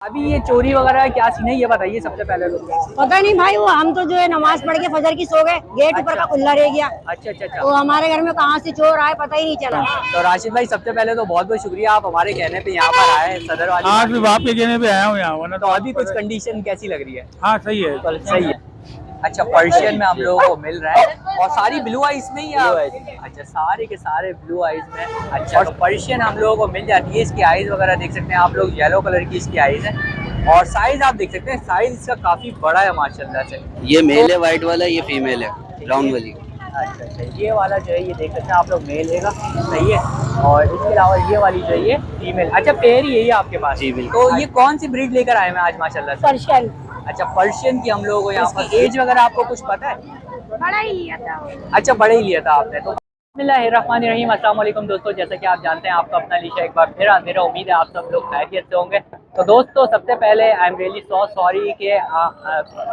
अभी ये चोरी वगैरह क्या सीन है ये बताइए सबसे पहले तो। पता नहीं भाई, वो हम तो जो है नमाज पढ़ के फजर की सो गए, गेट ऊपर अच्छा का खुला रह गया। अच्छा अच्छा अच्छा। तो हमारे घर में कहाँ से चोर आए पता ही नहीं चला। तो राशिद भाई सबसे पहले तो बहुत बहुत शुक्रिया, आप हमारे कहने पे यहाँ पर आए सदर वाली आज भी मार्केट बाप में। के कहने पे आया हूँ यहाँ, वरना तो अभी कुछ कंडीशन कैसी लग रही है? हाँ सही है। सही है। अच्छा, पर्शियन में हम लोगों को मिल रहा है और सारी ब्लू आइज में ही अच्छा सारे के सारे ब्लू आइज में। अच्छा, तो पर्शियन हम लोगों को मिल जाती है। इसकी आइज वगैरह देख सकते हैं आप लोग, येलो कलर की इसकी आइज है और साइज आप देख सकते हैं, साइज इसका काफी बड़ा है माशाल्लाह से। ये मेल है वाइट वाला, ये फीमेल है ब्राउन वाली। अच्छा अच्छा, ये वाला जो है ये देख सकते हैं आप लोग मेल है, सही है। और इसके अलावा ये वाली जो है ये फीमेल। अच्छा, पेयर ही यही है आपके पास? जी बिल्कुल। तो ये कौन सी ब्रीड लेकर आए मैं आज माशाल्लाह से? पर्शियन। अच्छा, पर्शियन की हम लोगों को यहाँ पर एज वगैरह आपको कुछ पता है? बड़ा ही लिया था। अच्छा, बड़े ही लिया था आपने तो। बिस्मिल्लाहिर्रहमानिर्रहीम, अस्सलाम वालेकुम दोस्तों, जैसा कि आप जानते हैं आपका अपना लीशा एक बार फिर मेरा उम्मीद है आप सब लोग खैरियत से होंगे। तो दोस्तों सबसे पहले I am really so sorry कि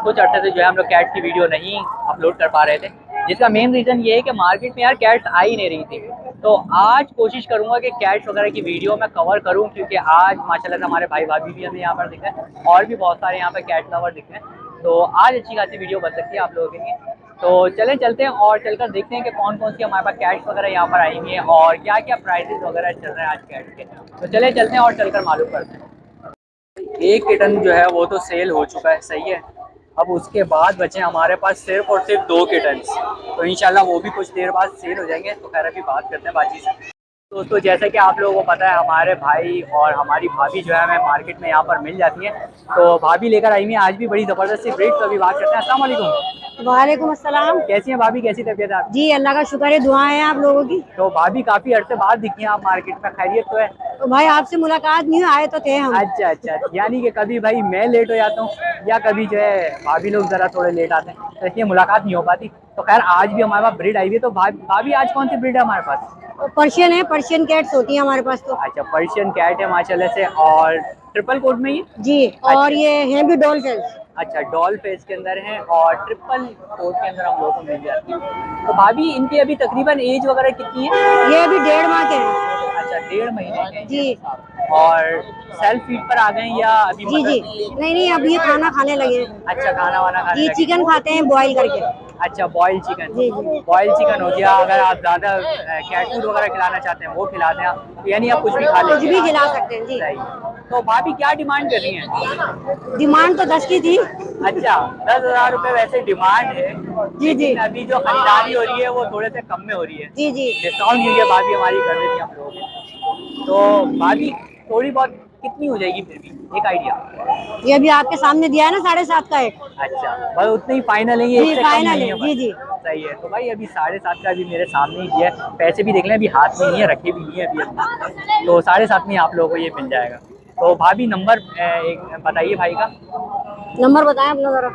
कुछ अर्से से जो है हम लोग कैट की वीडियो नहीं अपलोड कर पा रहे थे, जिसका मेन रीज़न ये है कि मार्केट में यार कैट्स आ ही नहीं रही थी। तो आज कोशिश करूंगा कि कैट्स वगैरह की वीडियो मैं कवर करूं, क्योंकि आज माशाल्लाह से हमारे भाई भाभी भी हमें यहाँ पर दिख रहे हैं और भी बहुत सारे यहाँ पर कैट लवर दिख रहे हैं। तो आज अच्छी खासी वीडियो बन सकती है आप लोगों के लिए। तो चलें चलते हैं और चलकर देखते हैं कि कौन कौन सी हमारे पास कैट्स वगैरह यहाँ पर आई हुई हैं और क्या क्या प्राइसेस वगैरह चल रहे हैं आज कैट्स के। तो चलें चलते हैं और चलकर मालूम करते हैं। एक किटन जो है वो तो सेल हो चुका है, सही है। अब उसके बाद बचे हमारे पास सिर्फ और सिर्फ 2 किटन्स, तो इंशाल्लाह वो भी कुछ देर बाद सेल हो जाएंगे। तो खैर अभी बात करते हैं बाजी से। दोस्तों जैसे कि आप लोगों को पता है हमारे भाई और हमारी भाभी जो है हमें मार्केट में यहाँ पर मिल जाती है। तो भाभी लेकर आई हुई है आज भी बड़ी ज़बरदस्त सी ब्रीड। तो अभी बात करते हैं। अस्सलाम वालेकुम। वालेकुम अस्सलाम। कैसी हैं भाभी, कैसी तबीयत है आपकी? जी अल्लाह का शुक्र है, दुआएं हैं आप लोगों की। तो भाभी काफ़ी अरसे बाद दिखी हैं आप मार्केट में, खैरियत तो है? तो भाई आपसे मुलाकात नहीं हुई, आए तो थे हम। अच्छा अच्छा, यानी कि कभी भाई मैं लेट हो जाता हूँ या कभी जो है भाभी लोग ज़रा थोड़े लेट आते हैं, तो इसलिए मुलाकात नहीं हो पाती। तो खैर आज भी हमारे पास ब्रीड आई हुई है। तो भाभी आज कौन सी ब्रीड है हमारे पास? तो पर्शियन है, पर्शियन कैट्स होती हैं हमारे पास तो। अच्छा, पर्शियन कैट है माशाल्लाह से। और ट्रिपल कोट में ही? जी। और ये है भी डॉल फेस। अच्छा, डॉल फेस के अंदर है और ट्रिपल कोट के अंदर हम लोगों को मिल जाती है। तो भाभी इनकी अभी तकरीबन एज वगैरह कितनी है? ये अभी 1.5 माह के हैं। अच्छा, 1.5 महीने के हैं। जी। और सेल्फ फीड पर आ गए या अभी जी जी, नहीं नहीं, अब ये खाना खाने लगे हैं। अच्छा, खाना वाना खाने जी, लगे? चिकन खाते हैं बॉईल करके। अच्छा, बॉयल चिकन। जी जी। बॉयल चिकन हो गया। अगर आप ज़्यादा कैट फूड वगैरह खिलाना चाहते हैं वो खिला दें आप, यानी आप कुछ भी खा कुछ लेंगे? भी खिला सकते हैं जी। सही। तो भाभी क्या डिमांड कर रही हैं? डिमांड तो 10 की थी। अच्छा, 10,000 रुपये वैसे डिमांड है। जी जी। लेकिन अभी जो खरीदारी हो रही है वो थोड़े से कम में हो रही है। जी जी। डिस्काउंट क्योंकि भाभी हमारी कर देती है हम लोगों के। तो भाभी थोड़ी बहुत कितनी हो जाएगी फिर भी, एक आइडिया? ये अभी आपके सामने दिया है ना 7.5 का एक। अच्छा, बस उतने ही फाइनल है ये? जी एक से कम फाइनल नहीं है। है जी बस? जी। सही है। तो भाई अभी 7.5 का अभी मेरे सामने ही दिया है। पैसे भी देख लें, अभी हाथ में नहीं है, रखे भी नहीं है अभी। तो 7.5 में आप लोगों को ये मिल जाएगा। तो भाभी नंबर एक बताइए भाई का। नंबर बताएं अपना जरा।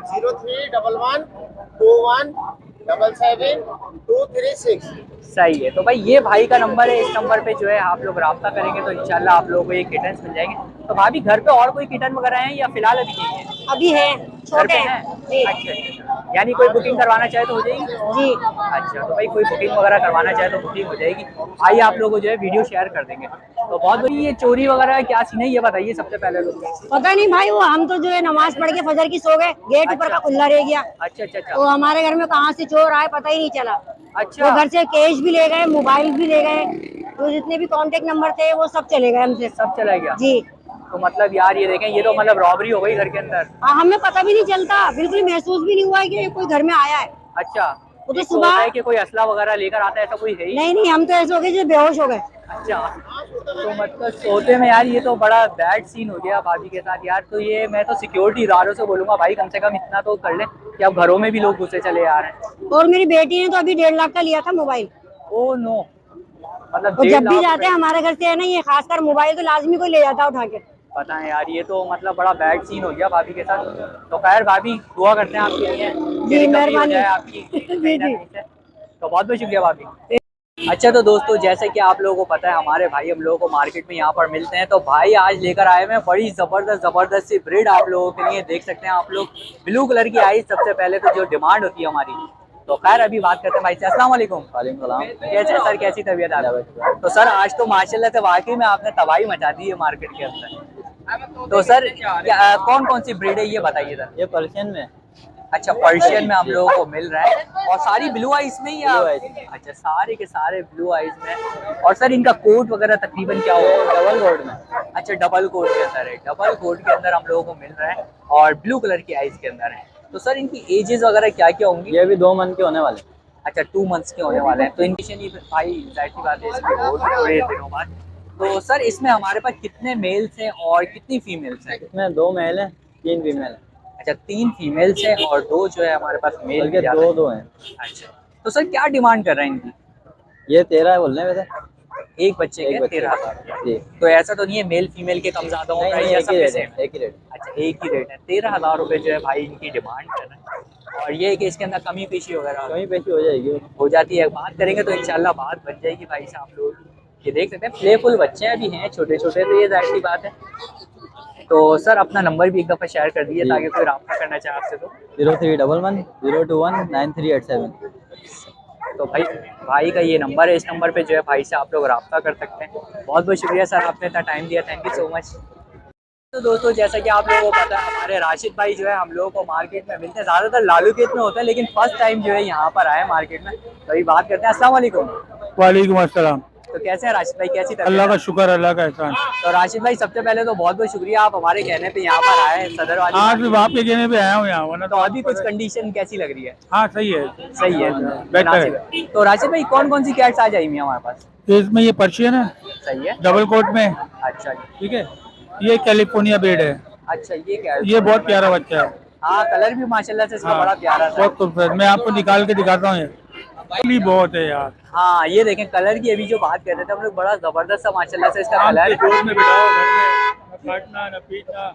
031121777236। सही है। तो भाई ये भाई का नंबर है, इस नंबर पे जो है आप लोग रब्ता करेंगे तो इंशाल्लाह आप लोगों को ये किटन्स मिल जाएंगे। तो भाभी घर पे और कोई किटन वगैरह हैं या फिलहाल अभी नहीं है? अभी है, घर छोटे पे हैं। हैं? जी अच्छा अच्छा, यानी कोई बुकिंग करवाना चाहे तो हो जाएगी? जी। अच्छा, तो भाई कोई बुकिंग वगैरह करवाना चाहे तो बुकिंग हो जाएगी। आइए आप लोगों को जो है वीडियो शेयर कर देंगे। तो बहुत बड़ी ये चोरी वगैरह क्या सीन है ये बताइए सबसे पहले तो। पता नहीं भाई, वो हम तो जो है नमाज पढ़ के फजर की सो गए, गेट ऊपर अच्छा। का खुला रह गया। अच्छा अच्छा अच्छा। तो हमारे घर में कहाँ से चोर आए पता ही नहीं चला। अच्छा। वो घर से कैश भी ले गए, मोबाइल भी ले गए, तो जितने भी कांटेक्ट नंबर थे वो सब चले गए हमसे। सब चला गया? जी। तो मतलब यार ये देखें, ये तो मतलब रॉबरी हो गई घर के अंदर। हाँ, हमें पता भी नहीं चलता, बिल्कुल महसूस भी नहीं हुआ कि कोई घर में आया है। अच्छा, वो तो एक तो होता सुबह। है कि कोई असला वगैरह लेकर आता है, ऐसा कोई है ही? नहीं नहीं, हम तो ऐसे हो गए जो बेहोश हो गए। अच्छा, तो मतलब सोते में यार ये तो बड़ा बैड सीन हो गया भाभी के साथ यार। तो ये मैं तो सिक्योरिटी इदारों से बोलूंगा भाई कम से कम इतना तो कर लें कि अब घरों में भी लोग घुसे चले आ रहे हैं। और मेरी बेटी ने तो अभी 1.5 लाख का लिया था मोबाइल। ओ नो, मतलब और जब भी 1.5 लाख जाते हैं रुपए? हमारे घर से है ना, ये खासकर मोबाइल तो लाजमी कोई ले जाता है उठा के। पता है यार, ये तो मतलब बड़ा बैड सीन हो गया भाभी के साथ। तो खैर भाभी दुआ करते हैं आपके लिए कि रिकवरी हो मेहरबानी। जाए आपकी जी कहीं ना जी। कहीं से। तो बहुत बहुत शुक्रिया भाभी। अच्छा, तो दोस्तों जैसे कि आप लोगों को पता है हमारे भाई हम लोगों को मार्केट में यहाँ पर मिलते हैं। तो भाई आज लेकर आए हैं बड़ी ज़बरदस्त सी ब्रीड आप लोगों के लिए। देख सकते हैं आप लोग, ब्लू कलर की आई सबसे पहले तो जो डिमांड होती है हमारी। तो खैर अभी बात करते हैं भाई से। अस्सलाम वालेकुम। वालेकुम सलाम। कैसे सर, कैसी तबीयत है आपकी? तो सर आज तो माशाल्लाह से वाकई में आपने तबाही मचा दी है मार्केट के अंदर। तो सर कौन कौन सी ब्रीड है ये बताइए सर। ये पर्शियन में। अच्छा, पर्शियन में हम लोगों को मिल रहा है और सारी ब्लू आइज में ही Blue eyes। अच्छा, सारे के सारे ब्लू आइज में। और सर इनका कोट वगैरह तकरीबन क्या होगा? डबल कोड में। अच्छा, डबल कोट के अंदर है, डबल कोट के अंदर हम लोगों को मिल रहा है और ब्लू कलर की आइज के अंदर है। तो सर इनकी एजेस वगैरह क्या क्या होंगी? ये भी 2 मंथ के होने वाले। अच्छा, 2 मंथ्स के होने वाले हैं। तो इनकी भाई जाहिर सी बात है इसकी बहुत थोड़े दिनों बाद। तो सर इसमें हमारे पास कितने मेल्स हैं और कितनी फीमेल्स हैं? इसमें 2 मेल है, 3 फीमेल है। अच्छा, 3 फीमेल्स हैं और 2 जो है हमारे पास मेल बल्कि भी आते हैं। 2 हैं। अच्छा, तो सर क्या डिमांड कर रहे हैं इनकी? ये 13 है बोल रहे हैं वैसे। एक बच्चे एक के बच्चे 13,000। जी। तो ऐसा तो नहीं है मेल फीमेल के कम ज्यादा हो नहीं रहा है नहीं, या एक सब ही में रेट सेम? है, एक ही रेट। अच्छा, एक ही रेट है, 13,000 रुपये जो है भाई इनकी डिमांड कर रहे हैं। और ये है कि इसके अंदर कमी पेशी वगैरह कहीं पेशी हो जाएगी। हो जाती है, बात करेंगे तो इंशाल्लाह बात बन जाएगी भाई साहब लोग। ये देख सकते हैं प्लेफुल बच्चे अभी हैं छोटे छोटे, तो ये जाहिर सी बात है। तो सर अपना नंबर भी एक दफ़ा शेयर कर दीजिए जी। ताकि कोई रब्ता करना चाहे आपसे तो। 0311 021 9387। तो भाई का ये नंबर है, इस नंबर पे जो है भाई से आप लोग रब्ता कर सकते हैं। बहुत बहुत शुक्रिया सर, आपने इतना टाइम दिया, थैंक यू सो मच। तो दोस्तों जैसा कि आप लोगों को पता है हमारे राशिद भाई जो है हम लोगों को मार्केट में मिलते हैं, ज़्यादातर लालू खेत में होता है, लेकिन फर्स्ट टाइम जो है यहाँ पर आए मार्केट में। तो अभी बात करते हैं। अस्सलाम वालेकुम। वालेकुम अस्सलाम। तो कैसे हैं राशिद भाई, कैसी तबीयत अल्लाह है? का शुक्र, अल्लाह का एहसान। तो राशिद भाई सबसे पहले तो बहुत बहुत शुक्रिया, आप हमारे कहने पे यहाँ पर आए सदर वाली आज मार्केट भी में। आपके कहने पे आया हूँ यहाँ, वरना तो अभी कुछ कंडीशन कैसी लग रही है? हाँ सही है, सही है, बेहतर मुनासिब है। है। तो राशिद भाई कौन कौन सी कैट्स आ जाएंगी हमारे पास? तो इसमें ये पर्शियन है, सही है, डबल कोट में। अच्छा जी। ठीक है, ये कैलिफोर्निया ब्रीड है। अच्छा, ये क्या है? ये बहुत प्यारा बच्चा है। हाँ, कलर भी माशाल्लाह से इसका हाँ, बड़ा प्यारा सा बहुत खूबसूरत। मैं आपको निकाल के दिखाता हूँ। ये बहुत है यार। हाँ, ये देखें कलर की अभी जो बात कर रहे थे हम लोग, बड़ा जबरदस्त सा माशाल्लाह से इसका आम कलर के है। गोद में बिठाओ घर में, न काटना न पीटना।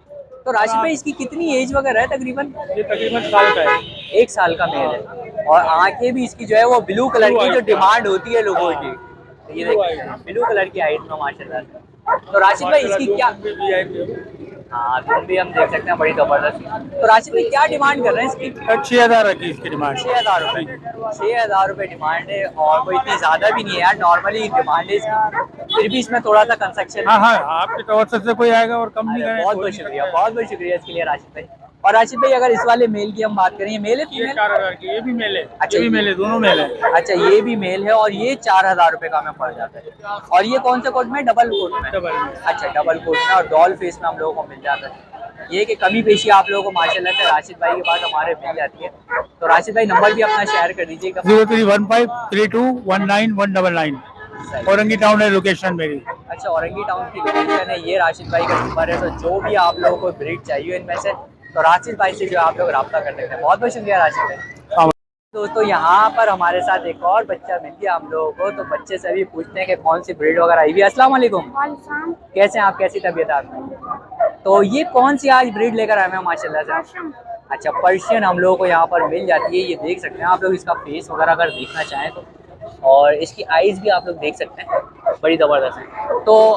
तो राशिद भाई इसकी कितनी एज वगैरह है तकरीबन? ये तकरीबन साल का है। 1 साल का मेल है और आंखें भी इसकी जो है वो ब्लू कलर की, जो डिमांड होती है लोगों की। तो ये देखिए ब्लू कलर की आइज में माशाल्लाह से। तो राशिद भाई इसकी क्या, हाँ तुम भी हम देख सकते हैं बड़ी जबरदस्त। तो राशिद भाई क्या डिमांड कर रहे हैं इसकी? 6000 रखी इसकी डिमांड। 6,000 रुपये, 6,000 रुपये डिमांड है और कोई इतनी ज़्यादा भी नहीं है यार, नॉर्मली डिमांड है इसकी। फिर भी इसमें थोड़ा सा कंसेक्शन। हाँ हाँ, आपके तवज्जो से कोई आएगा और कम नहीं अरे करेगा। बहुत बहुत शुक्रिया, बहुत बहुत शुक्रिया इसके लिए राशिद भाई। और राशिद भाई अगर इस वाले मेल की हम बात करें, ये मेल है ये फीमेल? 4000 की, ये भी मेल है। अच्छा, ये भी मेल है, दोनों मेल है। अच्छा, ये भी मेल है और ये 4,000 रुपये का हमें पड़ जाता है। और ये कौन से कोट में? डबल कोट में। डबल में। अच्छा, डबल कोट में और डॉल फेस में हम लोगों को मिल जाता है। ये कि कमी पेशी आप लोगों को माशाल्लाह से राशिद भाई के पास हमारे मिल जाती है। तो राशिद भाई नंबर भी अपना शेयर कर दीजिएगा। 031532199199। औरंगी टाउन है लोकेशन मेरी। अच्छा, औरंगी टाउन की लोकेशन है, ये राशिद भाई का नंबर है। तो जो भी आप लोगों को ब्रीड चाहिए इनमें से, तो राशिद भाई से जो आप लोग रब्ता कर सकते हैं। बहुत बहुत शुक्रिया राशिद भाई। दोस्तों यहाँ पर हमारे साथ एक और बच्चा मिल गया हम लोगों को, तो बच्चे से भी पूछते हैं कि कौन सी ब्रीड वगैरह आई हुई है। अस्सलाम वालेकुम, कैसे हैं आप, कैसी तबीयत है आपकी? तो ये कौन सी आज ब्रीड लेकर आए हैं माशाल्लाह से? अच्छा, पर्शियन हम लोगों को यहाँ पर मिल जाती है, ये देख सकते हैं आप लोग इसका फेस वगैरह अगर देखना चाहें तो। और इसकी आइज़ भी आप लोग देख सकते हैं, बड़ी ज़बरदस्त है। तो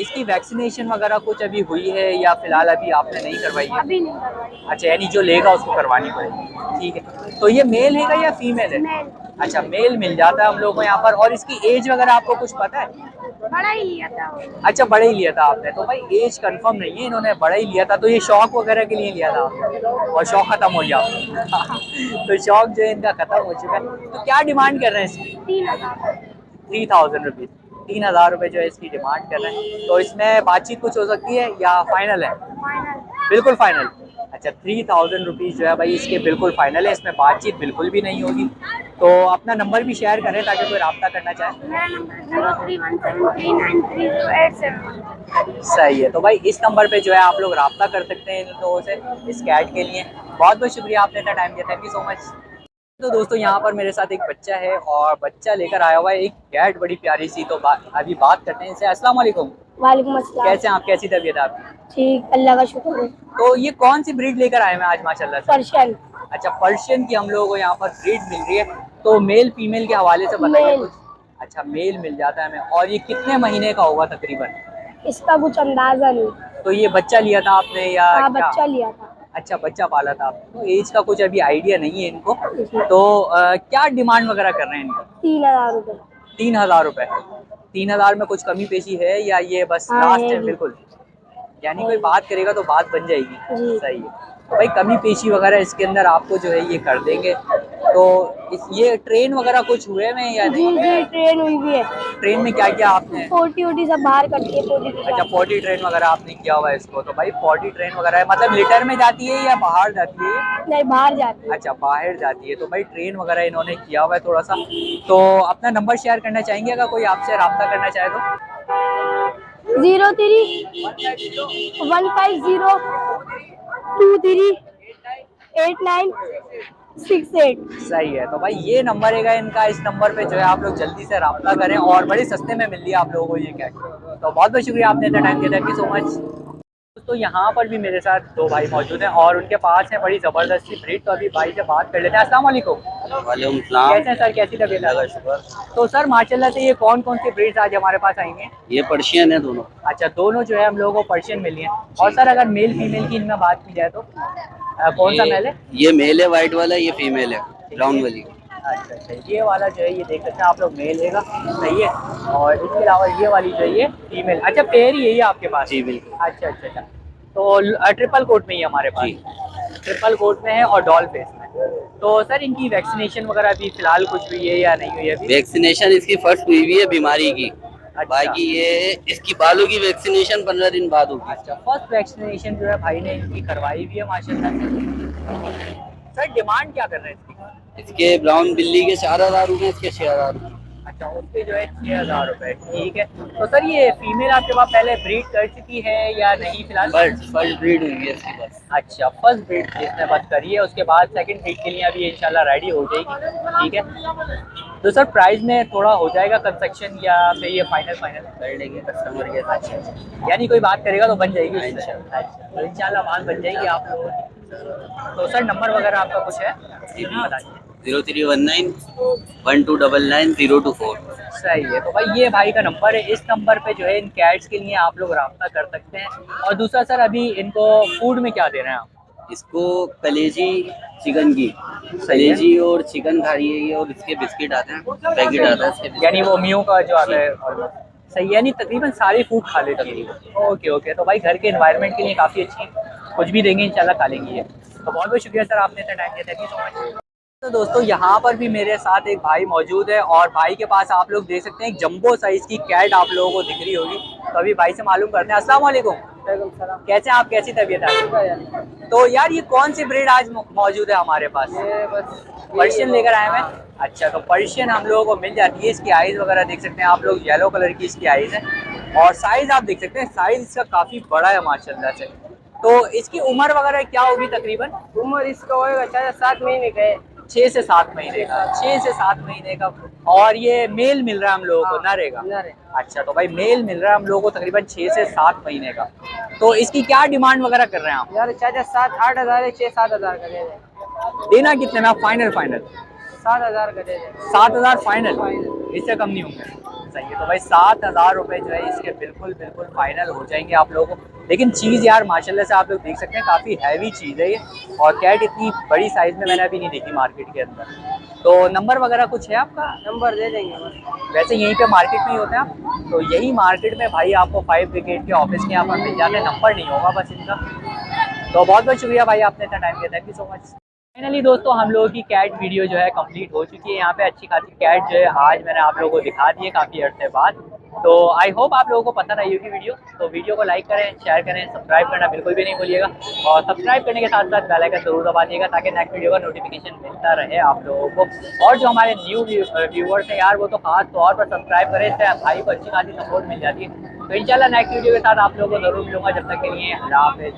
इसकी वैक्सीनेशन वगैरह कुछ अभी हुई है या फिलहाल अभी आपने नहीं करवाई है? अभी नहीं करवाई। अच्छा, यानी जो लेगा उसको करवानी पड़ेगी, ठीक है। तो ये मेल है या फीमेल है? मेल। अच्छा, मेल मिल जाता है हम लोगों को यहाँ पर। और इसकी एज वगैरह आपको कुछ पता है? बड़ा ही लिया था। अच्छा, बड़ा ही लिया था आपने। तो भाई एज कंफर्म नहीं है, इन्होंने बड़ा ही लिया था। तो ये शौक वगैरह के लिए लिया था आपने और शौक खत्म हो गया तो शौक जो है इनका खत्म हो चुका है। तो क्या डिमांड कर रहे हैं इसकी? 3,000। 3,000 रुपीज़, 3,000 रुपये जो है इसकी डिमांड कर रहे हैं। तो इसमें बातचीत कुछ हो सकती है या फाइनल है? फाइनल। बिल्कुल फाइनल। अच्छा, 3,000 रुपीज़ जो है भाई इसके बिल्कुल फाइनल है, इसमें बातचीत बिल्कुल भी नहीं होगी। तो अपना नंबर भी शेयर करें ताकि कोई रब्ता करना चाहे। मेरा नंबर 0317393087। सही है, तो भाई इस नंबर पे जो है आप लोग रब्ता कर सकते हैं इन लोगों से इस कैट के लिए। बहुत बहुत शुक्रिया, आपने इतना टाइम दिया, थैंक यू सो मच। तो दोस्तों यहाँ पर मेरे साथ एक बच्चा है और बच्चा लेकर आया हुआ है एक कैट बड़ी प्यारी सी। तो अभी बात करते हैं इनसे। अस्सलाम वालेकुम, वालेकुम अस्सलाम। कैसे हैं आप, कैसी तबीयत है आपकी? ठीक, अल्लाह का शुक्र है। तो ये कौन सी ब्रीड लेकर आए हैं आज माशाल्लाह से? पर्शियन। अच्छा, पर्शियन की हम लोगों को यहाँ पर ब्रीड मिल रही है। तो मेल फीमेल के हवाले से बताइए मेल। कुछ। अच्छा, मेल मिल जाता है हमें। और ये कितने महीने का होगा तकरीबन? इसका कुछ अंदाजा नहीं। तो ये बच्चा लिया था आपने या हाँ, क्या? बच्चा लिया था। अच्छा, बच्चा पाला था आपने। तो एज का कुछ अभी आइडिया नहीं है इनको। तो क्या डिमांड वगैरह कर रहे हैं इनकी? 3,000 रुपये। 3,000 रुपये। 3,000 में कुछ कमी पेशी है या ये बस हाँ, लास्ट है है। बिल्कुल? यानी कोई बात करेगा तो बात बन जाएगी। जी। सही है। तो भाई कमी पेशी वगैरह इसके अंदर आपको जो है ये कर देंगे। तो ये ट्रेन वगैरह कुछ हुए में या जी नहीं? जी, ट्रेन हुई भी है। ट्रेन में क्या किया आपने? 40 सब बाहर करती है 40 अच्छा 40 ट्रेन वगैरह आपने किया हुआ है इसको। तो भाई 40 ट्रेन वगैरह है, मतलब लीटर में जाती है या बाहर जाती है? नहीं, बाहर जाती है। अच्छा बाहर जाती है। तो भाई ट्रेन वगैरह इन्होंने किया हुआ है थोड़ा सा। तो अपना नंबर शेयर करना चाहेंगे अगर कोई आपसे रब्ता करना चाहे तो? 03-150-23-8968। सही है। तो भाई ये नंबर है इनका, इस नंबर पे जो है आप लोग जल्दी से रब्ता करें और बड़े सस्ते में मिल रही है आप लोगों को ये कैट। तो बहुत बहुत शुक्रिया आपने इतना टाइम दिया, थैंक यू सो मच। तो यहाँ पर भी मेरे साथ दो भाई मौजूद हैं और उनके पास है बड़ी ज़बरदस्त सी ब्रीड। तो अभी भाई से बात कर लेते हैं। अस्सलाम वालेकुम। वालेकुम सलाम। कैसे हैं सर, कैसी तबीयत है? शुक्र। तो सर माशाल्लाह से ये कौन कौन सी ब्रीड्स आज हमारे पास आई हैं? ये पर्शियन है दोनों। अच्छा दोनों जो है हम लोगों को पर्शियन मिली हैं। और सर अगर मेल फीमेल की इनमें बात की जाए तो कौन सा मेल है? ये मेल है वाइट वाला, ये फीमेल है ब्राउन वाली। अच्छा अच्छा, ये वाला जो है ये देख सकते हैं आप लोग मेल लेगा, सही है। और इसके अलावा ये वाली जो है ये फीमेल। अच्छा पेयर ही यही है आपके पास? जी बिल्कुल। अच्छा अच्छा अच्छा। तो ट्रिपल कोट में ही हमारे पास? ट्रिपल कोट में है और डॉल फेस में। तो सर इनकी वैक्सीनेशन वगैरह अभी फिलहाल कुछ हुई है या नहीं हुई है अभी? वैक्सीनेशन इसकी फर्स्ट हुई हुई है बीमारी की। अच्छा। बाकी ये इसकी बालों की वैक्सीनेशन 15 दिन बाद होगी। अच्छा फर्स्ट वैक्सीनेशन जो है भाई ने इनकी करवाई हुई है माशाल्लाह से। सर डिमांड क्या कर रहे हैं इसकी? इसके ब्राउन बिल्ली के 4000 रुपए, इसके 6000 रुपए। अच्छा उसके जो है 6000 रुपए, ठीक है। तो सर ये फीमेल आपके पास पहले ब्रीड कर चुकी है या नहीं फिलहाल? फर्स्ट ब्रीड हुई है इसकी बस। अच्छा फर्स्ट ब्रीड जिसने बस करी है, उसके बाद सेकंड ब्रीड के लिए अभी इंशाल्लाह रेडी हो जाएगी, ठीक है। तो सर प्राइस में थोड़ा हो जाएगा कंसेक्शन या फिर ये फाइनल कर लेंगे कस्टमर के साथ। यानी कोई बात करेगा तो बन जाएगी उससे? अच्छा तो इंशाल्लाह बात बन जाएगी आप लोगों की। तो सर नंबर वगैरह आपका कुछ है? जी बताइए। 0319 1299 024। सही है। तो भाई ये भाई का नंबर है, इस नंबर पे जो है इन कैट्स के लिए आप लोग रब्ता कर सकते हैं। और दूसरा सर अभी इनको फूड में क्या दे रहे हैं आप? इसको कलेजी चिकन की, कलेजी और चिकन खा रही है ये, और इसके बिस्किट आते हैं, पैकेट आता है इसके बिस्किट। यानी वो मियों का जो आता है सही है, यानी तकरीबन सारे फूड खा लेती है। Okay okay. तो भाई घर के एनवायरनमेंट के लिए काफ़ी अच्छी, कुछ भी देंगे इंशाल्लाह खा लेंगी ये। तो बहुत बहुत शुक्रिया सर आपने इतना टाइम दिया, थैंक यू सो मच। तो दोस्तों यहाँ पर भी मेरे साथ एक भाई मौजूद है और भाई के पास आप लोग देख सकते हैं एक जंबो साइज की कैट आप लोगों को दिख रही होगी। तो अभी भाई से मालूम करते हैं। अस्सलाम वालेकुम। कैसे हैं आप, कैसी तबीयत है? तो यार ये कौन सी ब्रीड आज मौजूद है हमारे पास? ये बस पर्शियन लेकर आए हैं। अच्छा तो पर्शियन हम लोगों को मिल जाती है। इसकी आइज़ वगैरह देख सकते हैं आप लोग, येलो कलर की इसकी आइज़ है और साइज़ आप देख सकते हैं, साइज़ इसका काफ़ी बड़ा है माशाल्लाह से। तो इसकी उम्र वगैरह क्या होगी तकरीबन? उम्र इसका होगा 7 महीने का है। 6 से 7 महीने का, 6 से 7 महीने का। और ये मेल मिल रहा है हम लोगों को, ना रहेगा? अच्छा तो भाई मेल मिल रहा है हम लोगों को तकरीबन 6 से 7 महीने का। तो इसकी क्या डिमांड वगैरह कर रहे हैं आप? यार चाचा 7-8 हजार है, 6-7 हजार का दे दे। देना कितने में आप? फाइनल 7 हजार का दे दे। 7,000 फाइनल, इससे कम नहीं होंगे? सही है। तो भाई 7,000 रुपये जो है इसके बिल्कुल बिल्कुल फाइनल हो जाएंगे आप लोगों को। लेकिन चीज़ यार माशाल्लाह से आप लोग देख सकते हैं काफ़ी हैवी चीज़ है ये, और कैट इतनी बड़ी साइज़ में मैंने अभी नहीं देखी मार्केट के अंदर। तो नंबर वगैरह कुछ है आपका? नंबर दे देंगे बस। वैसे यहीं पे मार्केट में ही होते हैं आप? तो यही मार्केट में भाई आपको 5 ब्रिगेड के ऑफिस के यहाँ पर मिल जाते हैं, नंबर नहीं होगा बस इनका। तो बहुत बहुत शुक्रिया भाई आपने इतना टाइम दिया, thank you so much. Finally दोस्तों हम लोगों की कैट वीडियो जो है कंप्लीट हो चुकी है। यहाँ पे अच्छी खासी कैट जो है आज मैंने आप लोगों को दिखा दी है काफ़ी अर्से बाद। तो आई होप आप लोगों को पसंद आई होगी वीडियो। तो वीडियो को लाइक करें, शेयर करें, सब्सक्राइब करना बिल्कुल भी नहीं भूलिएगा। और सब्सक्राइब करने के साथ साथ बेल आइकन जरूर दबा दिएगा ताकि नेक्स्ट वीडियो का नोटिफिकेशन मिलता रहे आप लोगों को। और जो हमारे न्यू व्यूवर्स हैं यार वो तो खास तौर पर सब्सक्राइब करें, इससे भाई को अच्छी खासी सपोर्ट मिल जाती है। तो इंशाल्लाह नेक्स्ट वीडियो के साथ आप लोगों को ज़रूर मिलूंगा। जब तक के लिए अल्लाह हाफ़िज़।